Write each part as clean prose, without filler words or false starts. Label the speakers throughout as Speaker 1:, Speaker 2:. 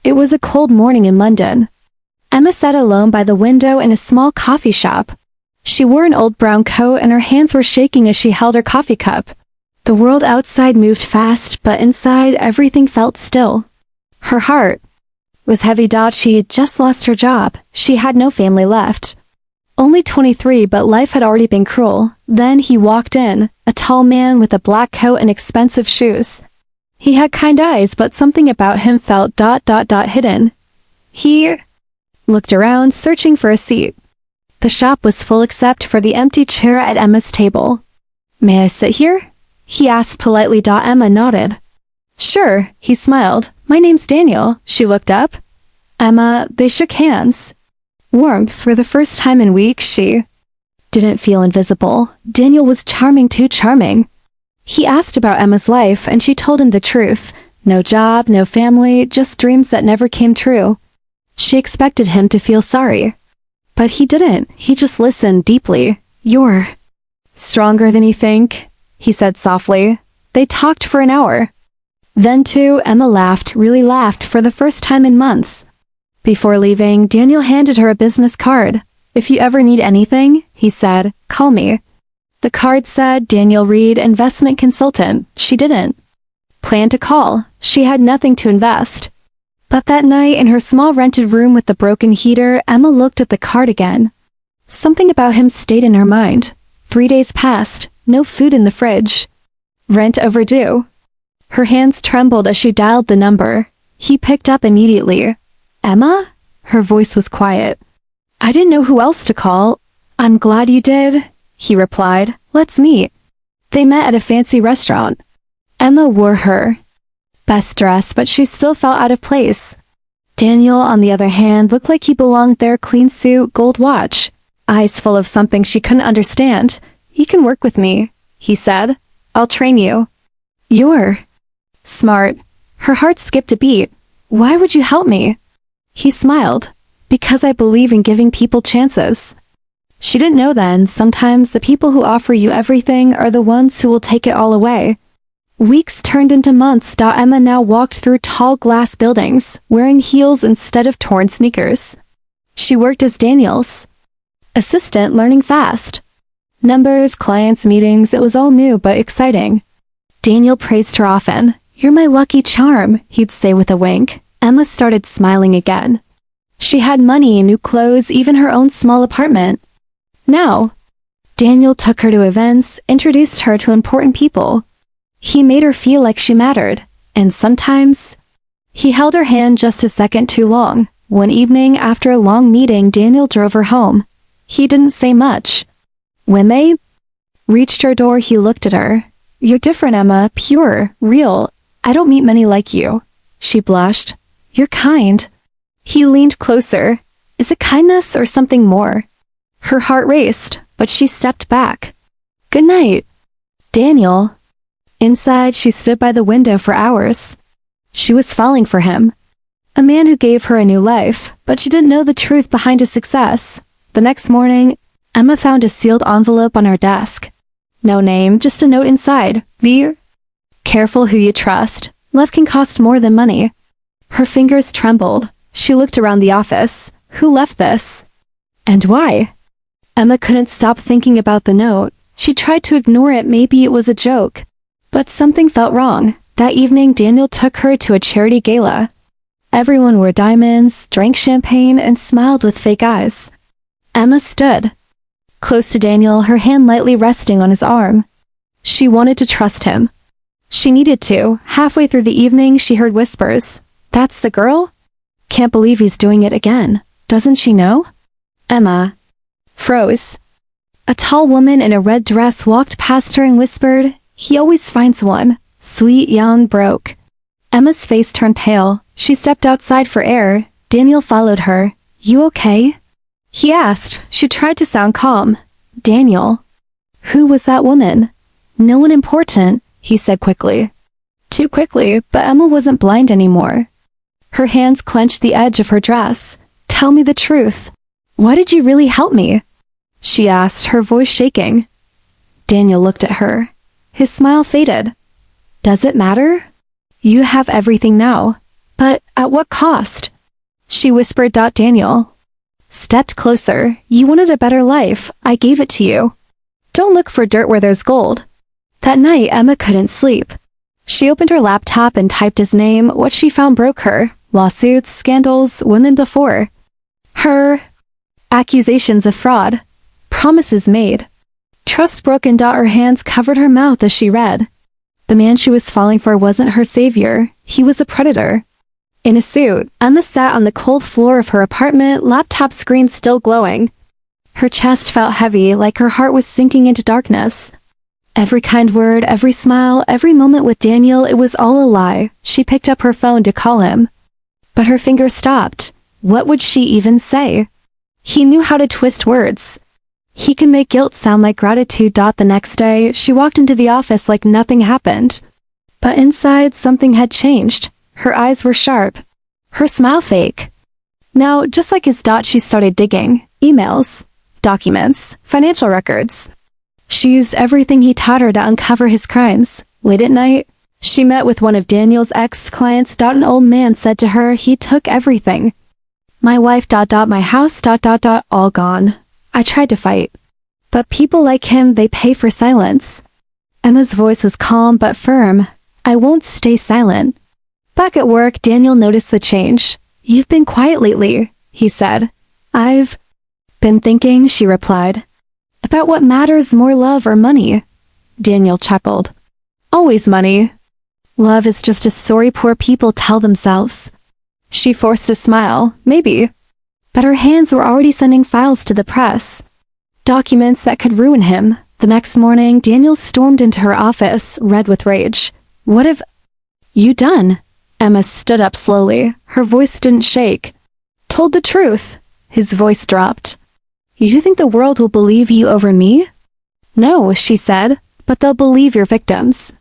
Speaker 1: It was a cold morning in London. Emma sat alone by the window in a small coffee shop. She wore an old brown coat and her hands were shaking as she held her coffee cup. The world outside moved fast, but inside everything felt still. Her heart was heavy. She had just lost her job. She had no family left. Only 23, but life had already been cruel. Then he walked in, a tall man with a black coat and expensive shoes. He had kind eyes, but something about him felt hidden. He looked around, searching for a seat. The shop was full except for the empty chair at Emma's table. "May I sit here?" he asked politely. Emma nodded. "Sure," he smiled. "My name's Daniel." She looked up. Emma, they shook hands. Warmth for the first time in weeks. She didn't feel invisible. Daniel was charming, too charming. He asked about Emma's life, and she told him the truth. No job, no family, just dreams that never came true. She expected him to feel sorry. But he didn't. He just listened deeply. "You're stronger than you think," he said softly. They talked for an hour. Then too, Emma laughed, really laughed for the first time in months. Before leaving, Daniel handed her a business card. "If you ever need anything," he said, "call me." The card said Daniel Reed, investment consultant. She didn't plan to call. She had nothing to invest. But that night, in her small rented room with the broken heater, Emma looked at the card again. Something about him stayed in her mind. 3 days passed, no food in the fridge. Rent overdue. Her hands trembled as she dialed the number. He picked up immediately. "Emma?" Her voice was quiet. "I didn't know who else to call." "I'm glad you did," he replied. "Let's meet." They met at a fancy restaurant. Emma wore her best dress, but she still felt out of place. Daniel, on the other hand, looked like he belonged there. Clean suit, gold watch, eyes full of something she couldn't understand. "You can work with me," he said. "I'll train you." "You're smart." Her heart skipped a beat. "Why would you help me?" He smiled. "Because I believe in giving people chances." She didn't know then, sometimes the people who offer you everything are the ones who will take it all away. Weeks turned into months. Emma now walked through tall glass buildings, wearing heels instead of torn sneakers. She worked as Daniel's assistant, learning fast. Numbers, clients, meetings, it was all new but exciting. Daniel praised her often. "You're my lucky charm," he'd say with a wink. Emma started smiling again. She had money, new clothes, even her own small apartment. Now, Daniel took her to events, introduced her to important people. He made her feel like she mattered, and sometimes he held her hand just a second too long. One evening, after a long meeting, Daniel drove her home. He didn't say much. When they reached her door, he looked at her. "You're different, Emma, pure, real. I don't meet many like you." She blushed. "You're kind." He leaned closer. "Is it kindness or something more?" Her heart raced, but she stepped back. "Good night, Daniel." Inside, she stood by the window for hours. She was falling for him. A man who gave her a new life, but she didn't know the truth behind his success. The next morning, Emma found a sealed envelope on her desk. No name, just a note inside. "Be careful who you trust. Love can cost more than money." Her fingers trembled. She looked around the office. Who left this? And why? Emma couldn't stop thinking about the note. She tried to ignore it, maybe it was a joke. But something felt wrong. That evening, Daniel took her to a charity gala. Everyone wore diamonds, drank champagne, and smiled with fake eyes. Emma stood close to Daniel, her hand lightly resting on his arm. She wanted to trust him. She needed to. Halfway through the evening, she heard whispers. "That's the girl? Can't believe he's doing it again. Doesn't she know?" Emma froze. A tall woman in a red dress walked past her and whispered, "He always finds one. Sweet, young, broke." Emma's face turned pale. She stepped outside for air. Daniel followed her. "You okay?" he asked. She tried to sound calm. "Daniel." "Who was that woman?" "No one important," he said quickly. Too quickly, but Emma wasn't blind anymore. Her hands clenched the edge of her dress. "Tell me the truth. Why did you really help me?" she asked, her voice shaking. Daniel looked at her. His smile faded. "Does it matter? You have everything now." "But At what cost? She whispered. Daniel stepped closer. You wanted a better life. I gave it to you. Don't look for dirt where there's gold. That night, Emma couldn't sleep. She opened her laptop and typed his name. What she found broke her. Lawsuits, scandals, women before her, accusations of fraud, promises made, trust broken. Her hands covered her mouth as she read. The man she was falling for wasn't her savior. He was a predator. In a suit, Emma sat on the cold floor of her apartment, laptop screen still glowing. Her chest felt heavy, like her heart was sinking into darkness. Every kind word, every smile, every moment with Daniel, it was all a lie. She picked up her phone to call him. But her finger stopped. What would she even say? He knew how to twist words. He can make guilt sound like gratitude. The next day, she walked into the office like nothing happened. But inside, something had changed. Her eyes were sharp. Her smile fake. Now, just like his. She started digging. Emails, documents, financial records. She used everything he taught her to uncover his crimes. Late at night, she met with one of Daniel's ex-clients. An old man said to her, he took everything. My wife. My house. All gone. I tried to fight. But people like him, they pay for silence. Emma's voice was calm but firm. I won't stay silent. Back at work, Daniel noticed the change. You've been quiet lately, he said. I've been thinking, she replied. About what matters more, love or money? Daniel chuckled. Always money. Love is just a story poor people tell themselves. She forced a smile. Maybe. But her hands were already sending files to the press. Documents that could ruin him. The next morning, Daniel stormed into her office, red with rage. What have you done? Emma stood up slowly. Her voice didn't shake. Told the truth. His voice dropped. You think the world will believe you over me? No, she said, but they'll believe your victims.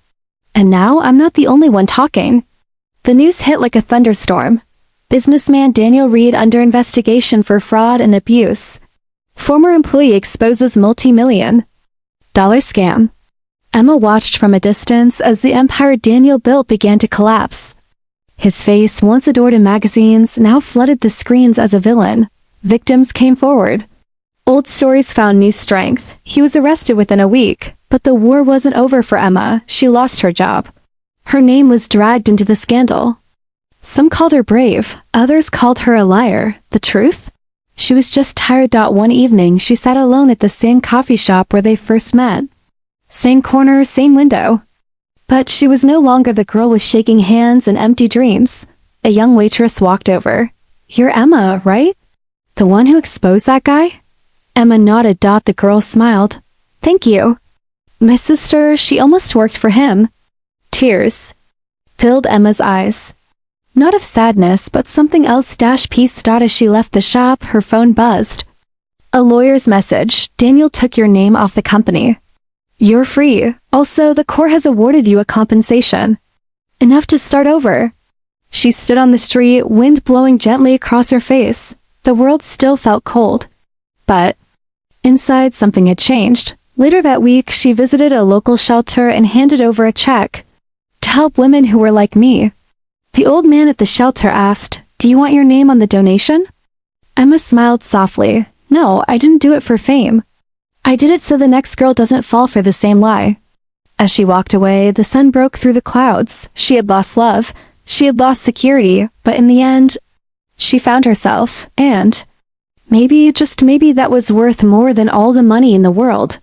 Speaker 1: And now I'm not the only one talking. The news hit like a thunderstorm. Businessman Daniel Reed under investigation for fraud and abuse. Former employee exposes multi-million-dollar scam. Emma watched from a distance as the empire Daniel built began to collapse. His face, once adored in magazines, now flooded the screens as a villain. Victims came forward. Old stories found new strength. He was arrested within a week, but the war wasn't over for Emma. She lost her job. Her name was dragged into the scandal. Some called her brave, others called her a liar. The truth? She was just tired. One evening, she sat alone at the same coffee shop where they first met. Same corner, same window. But she was no longer the girl with shaking hands and empty dreams. A young waitress walked over. You're Emma, right? The one who exposed that guy? Emma nodded. The girl smiled. Thank you. My sister, she almost worked for him. Tears filled Emma's eyes. Not of sadness, but something else. Peace. As she left the shop, her phone buzzed. A lawyer's message. Daniel took your name off the company. You're free. Also, the court has awarded you a compensation. Enough to start over. She stood on the street, wind blowing gently across her face. The world still felt cold. But inside, something had changed. Later that week, she visited a local shelter and handed over a check to help women who were like me. The old man at the shelter asked, Do you want your name on the donation? Emma smiled softly. No, I didn't do it for fame. I did it so the next girl doesn't fall for the same lie. As she walked away, the sun broke through the clouds. She had lost love. She had lost security. But in the end, she found herself. And maybe, just maybe, that was worth more than all the money in the world.